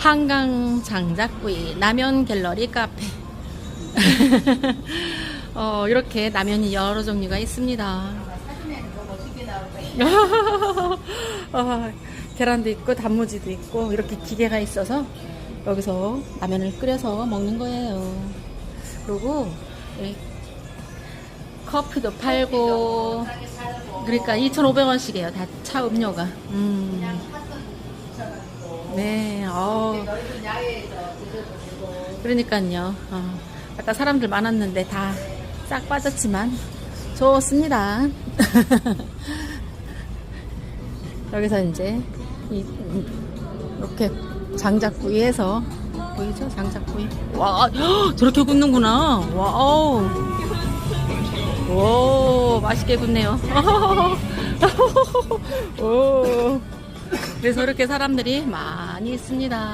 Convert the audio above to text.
한강 장작구이 라면 갤러리 카페. 이렇게 라면이 여러 종류가 있습니다. 계란도 있고 단무지도 있고 이렇게 기계가 있어서 여기서 라면을 끓여서 먹는 거예요. 그리고 커피도 팔고, 그러니까 2,500원씩이에요. 다 차 음료가. 네, 그러니까요. 아까 사람들 많았는데 다 싹 빠졌지만 좋습니다. 여기서 이제 이렇게 장작구이에서 보이죠? 장작구이. 와, 저렇게 굽는구나. 와우. 오, 맛있게 굽네요. 오. 그래서 이렇게 사람들이 많이 있습니다.